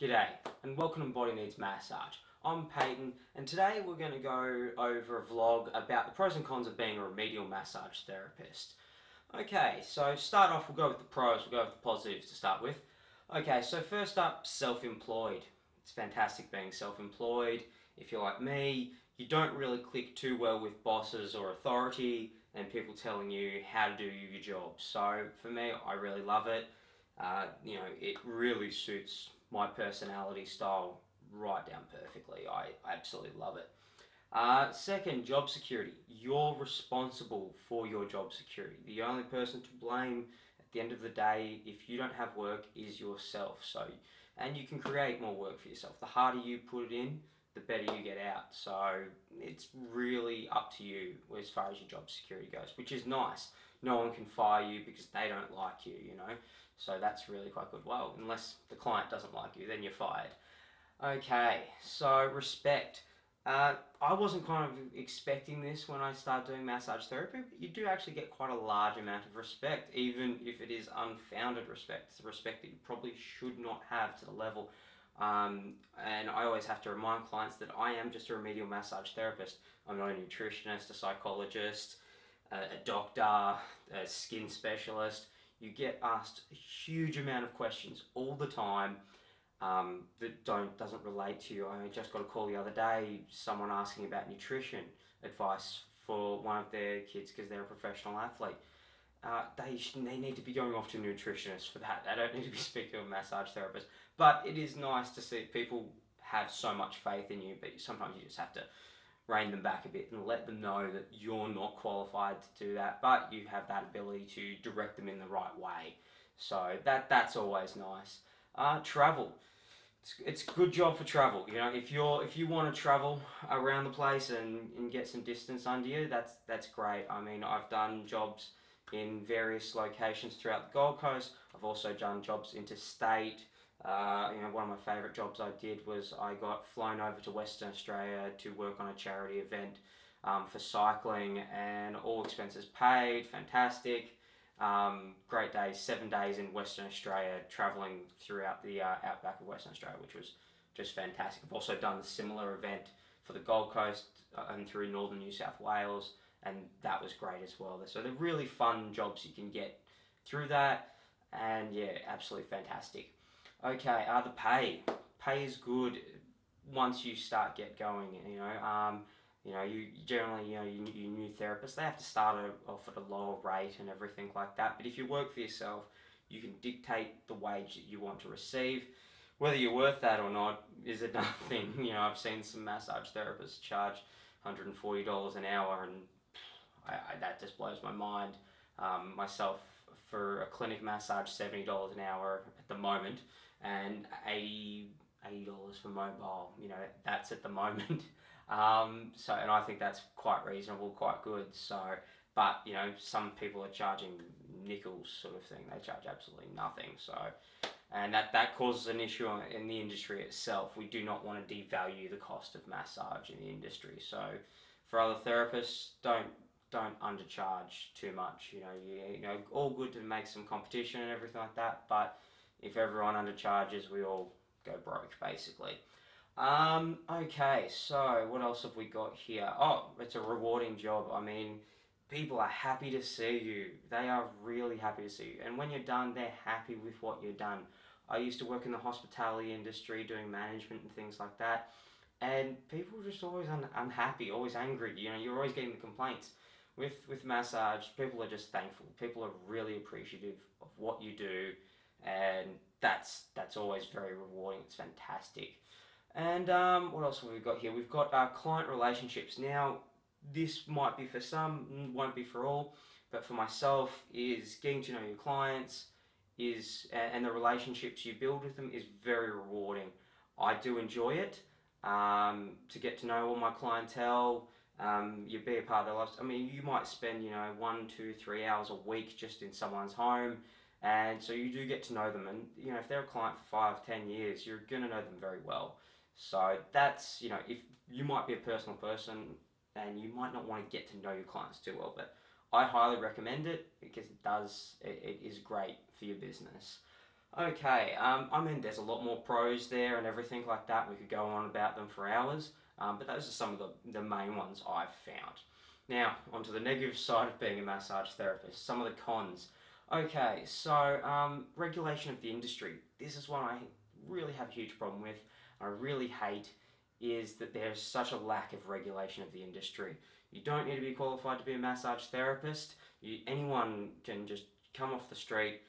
G'day, and welcome to Body Needs Massage. I'm Peyton, and today we're going to go over a vlog about the pros and cons of being a remedial massage therapist. Okay, so start off, we'll go with the pros, we'll go with the positives to start with. Okay, so first up, self-employed. It's fantastic being self-employed. If you're like me, you don't really click too well with bosses or authority and people telling you how to do your job. So for me, I really love it. It really suits my personality style right down perfectly. I absolutely love it. Second, job security. You're responsible for your job security. The only person to blame at the end of the day if you don't have work is yourself. And you can create more work for yourself. The harder you put it in, the better you get out. So it's really up to you as far as your job security goes, which is nice. No one can fire you because they don't like you. So that's really quite good. Well, unless the client doesn't like you, then you're fired. Okay, so respect. I wasn't kind of expecting this when I started doing massage therapy, but you do actually get quite a large amount of respect, even if it is unfounded respect. It's a respect that you probably should not have to the level. And I always have to remind clients that I am just a remedial massage therapist. I'm not a nutritionist, a psychologist, a doctor, a skin specialist. You get asked a huge amount of questions all the time that doesn't relate to you. I just got a call the other day, someone asking about nutrition advice for one of their kids because they're a professional athlete. They need to be going off to a nutritionist for that. They don't need to be speaking to a massage therapist. But it is nice to see people have so much faith in you, but sometimes you just have to rein them back a bit and let them know that you're not qualified to do that, but you have that ability to direct them in the right way. So that's always nice. Travel. It's a good job for travel. If you want to travel around the place and get some distance under you, that's great. I mean, I've done jobs in various locations throughout the Gold Coast. I've also done jobs interstate. One of my favourite jobs I did was I got flown over to Western Australia to work on a charity event for cycling, and all expenses paid. Fantastic. Great days, 7 days in Western Australia, travelling throughout the outback of Western Australia, which was just fantastic. I've also done a similar event for the Gold Coast and through northern New South Wales, and that was great as well. So they're really fun jobs you can get through that, and yeah, absolutely fantastic. Okay, the pay. Pay is good once you start get going. You generally, you new therapists, they have to start off at a lower rate and everything like that. But if you work for yourself, you can dictate the wage that you want to receive. Whether you're worth that or not is another thing. I've seen some massage therapists charge $140 an hour, and that just blows my mind. Myself, for a clinic massage, $70 an hour at the moment, and $80 for mobile. That's at the moment. And I think that's quite reasonable, quite good. So, but some people are charging nickels, sort of thing. They charge absolutely nothing. So, and that causes an issue in the industry itself. We do not want to devalue the cost of massage in the industry. So, for other therapists, don't undercharge too much. All good to make some competition and everything like that. But if everyone undercharges, we all go broke, basically. Okay, so what else have we got here? Oh, it's a rewarding job. I mean, people are happy to see you. They are really happy to see you. And when you're done, they're happy with what you've done. I used to work in the hospitality industry doing management and things like that. And people are just always unhappy, always angry. You're always getting the complaints. With massage, people are just thankful. People are really appreciative of what you do, and that's always very rewarding. It's fantastic. And what else have we got here? We've got client relationships. Now, this might be for some, won't be for all, but for myself, is getting to know your clients and the relationships you build with them is very rewarding. I do enjoy it to get to know all my clientele. You be a part of their lives. I mean, you might spend 1, 2, 3 hours a week just in someone's home, and so you do get to know them. And if they're a client for 5, 10 years, you're gonna know them very well. So that's, if you might be a personal person and you might not want to get to know your clients too well, but I highly recommend it because it is great for your business. Okay, I mean, there's a lot more pros there and everything like that. We could go on about them for hours, but those are some of the main ones I've found. Now, onto the negative side of being a massage therapist, some of the cons. Okay, so regulation of the industry. This is one I really have a huge problem with. I really hate is that there's such a lack of regulation of the industry. You don't need to be qualified to be a massage therapist. Anyone can just come off the street,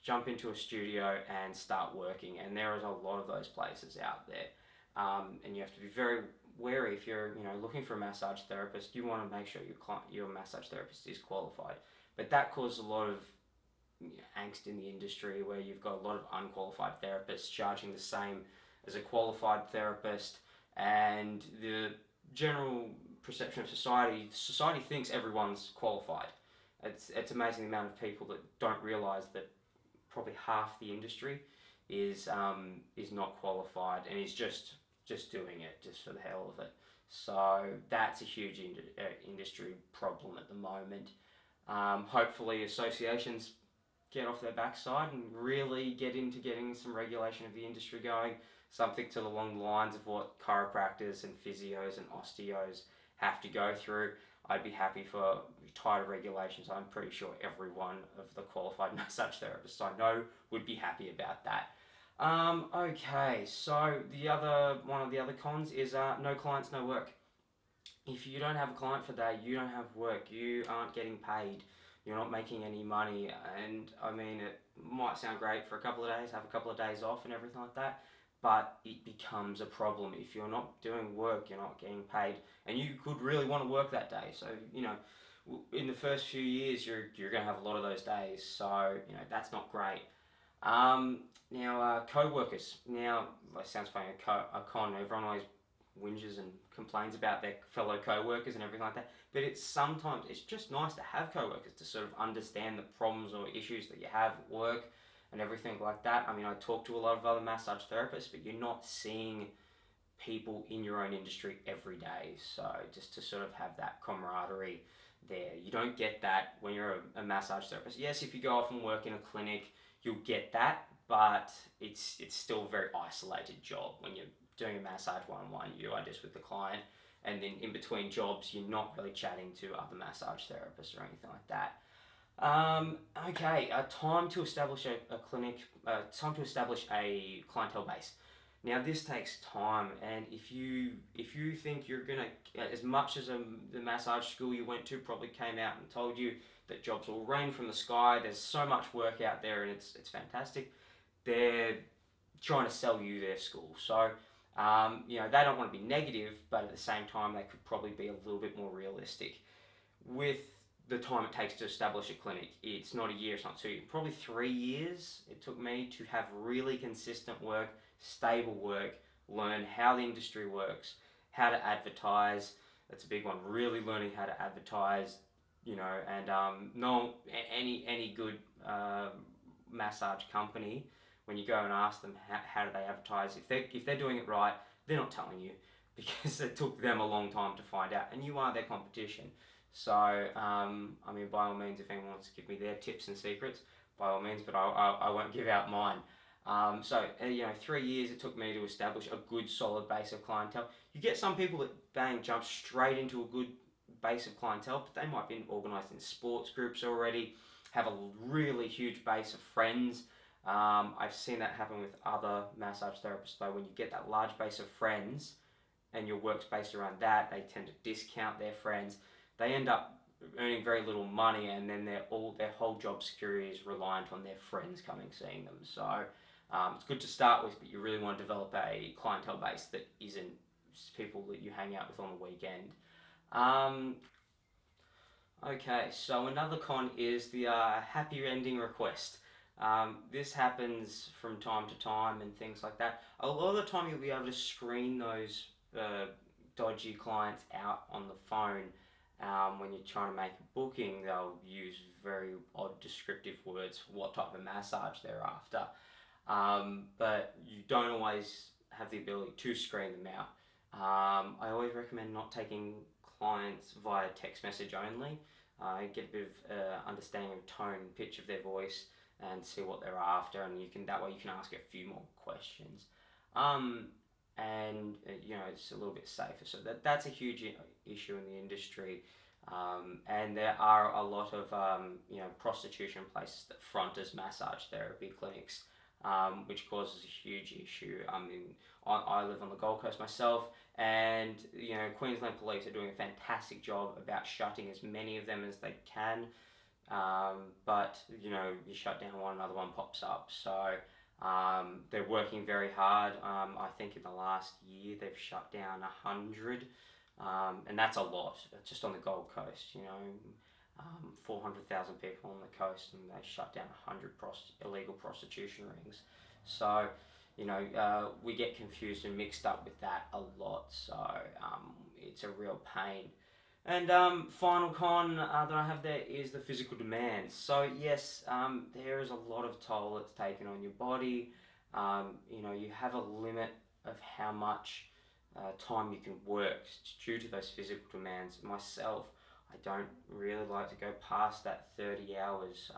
jump into a studio and start working, and there is a lot of those places out there. And you have to be very wary if you're looking for a massage therapist. You want to make sure your massage therapist is qualified, but that causes a lot of angst in the industry where you've got a lot of unqualified therapists charging the same as a qualified therapist, and the general perception of society thinks everyone's qualified. It's amazing the amount of people that don't realize that probably half the industry is not qualified and is just doing it just for the hell of it. So that's a huge industry problem at the moment. Hopefully, associations get off their backside and really get into getting some regulation of the industry going. Something to along the lines of what chiropractors and physios and osteos have to go through. I'd be happy for tighter regulations. I'm pretty sure every one of the qualified massage therapists I know would be happy about that. Okay, so one of the other cons is no clients, no work. If you don't have a client for that, you don't have work. You aren't getting paid. You're not making any money. And I mean, it might sound great for a couple of days, have a couple of days off and everything like that, but it becomes a problem. If you're not doing work, you're not getting paid, and you could really want to work that day. So, in the first few years, you're going to have a lot of those days. So, that's not great. Now, co-workers. Now, that sounds funny, a con. Everyone always whinges and complains about their fellow co-workers and everything like that. But it's just nice to have co-workers to sort of understand the problems or issues that you have at work and everything like that. I mean, I talk to a lot of other massage therapists, but you're not seeing people in your own industry every day. So just to sort of have that camaraderie there. You don't get that when you're a massage therapist. Yes, if you go off and work in a clinic, you'll get that, but it's still a very isolated job. When you're doing a massage one-on-one, you are just with the client, and then in between jobs, you're not really chatting to other massage therapists or anything like that. Okay, time to establish a clinic, time to establish a clientele base. Now this takes time, and if you think you're gonna, as much as the massage school you went to probably came out and told you that jobs will rain from the sky, there's so much work out there and it's fantastic. They're trying to sell you their school, so they don't want to be negative, but at the same time they could probably be a little bit more realistic with the time it takes to establish a clinic. It's not a year, it's not 2 years, probably 3 years it took me to have really consistent work, stable work, learn how the industry works, how to advertise. That's a big one, really learning how to advertise, and no, any good massage company, when you go and ask them how do they advertise, if they're doing it right, they're not telling you because it took them a long time to find out, and you are their competition. So, I mean, by all means, if anyone wants to give me their tips and secrets, by all means, but I won't give out mine. 3 years it took me to establish a good, solid base of clientele. You get some people that bang, jump straight into a good base of clientele, but they might be organised in sports groups already, have a really huge base of friends. I've seen that happen with other massage therapists, though. When you get that large base of friends and your work's based around that, they tend to discount their friends. They end up earning very little money, and then their whole job security is reliant on their friends coming seeing them. So it's good to start with, but you really want to develop a clientele base that isn't people that you hang out with on the weekend. Okay, so another con is the happy ending request. This happens from time to time and things like that. A lot of the time you'll be able to screen those dodgy clients out on the phone. When you're trying to make a booking, they'll use very odd descriptive words for what type of massage they're after. But you don't always have the ability to screen them out. I always recommend not taking clients via text message only. Get a bit of understanding of tone and pitch of their voice, and see what they're after, and that way you can ask a few more questions. Um, and it's a little bit safer. So that's a huge issue in the industry. And there are a lot of prostitution places that front as massage therapy clinics, which causes a huge issue. I live on the Gold Coast myself, and Queensland Police are doing a fantastic job about shutting as many of them as they can. But you shut down one, another one pops up. So they're working very hard. I think in the last year they've shut down 100, and that's a lot just on the Gold Coast. 400,000 people on the coast, and they shut down 100 illegal prostitution rings. So we get confused and mixed up with that a lot. So it's a real pain. And final con that I have there is the physical demands. So yes, there is a lot of toll that's taken on your body. You have a limit of how much time you can work due to those physical demands. Myself, I don't really like to go past that 30 hours.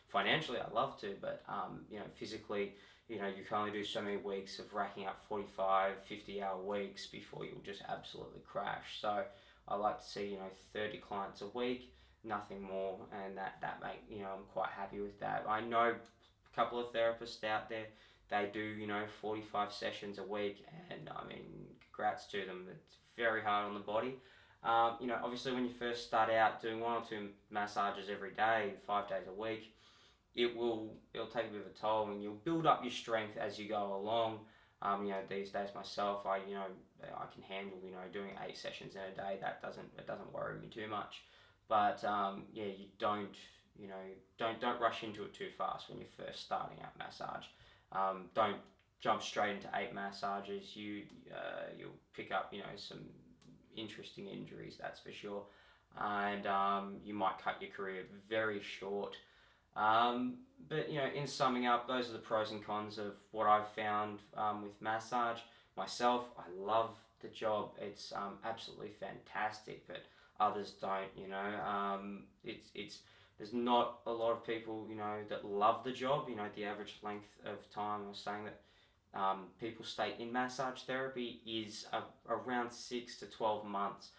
Financially I love to, but physically, you can only do so many weeks of racking up 45, 50-hour weeks before you'll just absolutely crash. So I like to see 30 clients a week, nothing more, and that make I'm quite happy with that. I know a couple of therapists out there, they do 45 sessions a week, and I mean, congrats to them. It's very hard on the body. Obviously when you first start out doing 1 or 2 massages every day, 5 days a week, it'll take a bit of a toll, and you'll build up your strength as you go along. These days myself, I can handle doing 8 sessions in a day. It doesn't worry me too much. But you don't rush into it too fast when you're first starting out massage. Don't jump straight into 8 massages. You'll pick up some interesting injuries, that's for sure, and you might cut your career very short. But in summing up, those are the pros and cons of what I've found with massage. Myself, I love the job. It's absolutely fantastic, but others don't. It's there's not a lot of people that love the job. The average length of time, I was saying that people stay in massage therapy is around 6 to 12 months,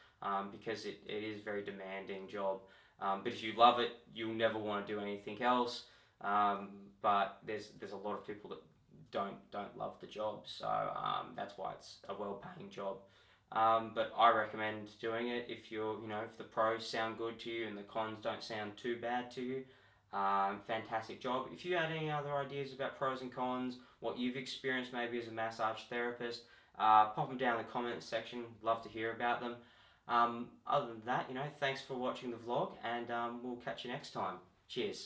because it is a very demanding job. But if you love it, you'll never want to do anything else. But there's a lot of people that don't love the job, so that's why it's a well-paying job. But I recommend doing it if if the pros sound good to you and the cons don't sound too bad to you. Fantastic job. If you had any other ideas about pros and cons, what you've experienced maybe as a massage therapist, pop them down in the comments section. Love to hear about them. Other than that, thanks for watching the vlog, and we'll catch you next time. Cheers.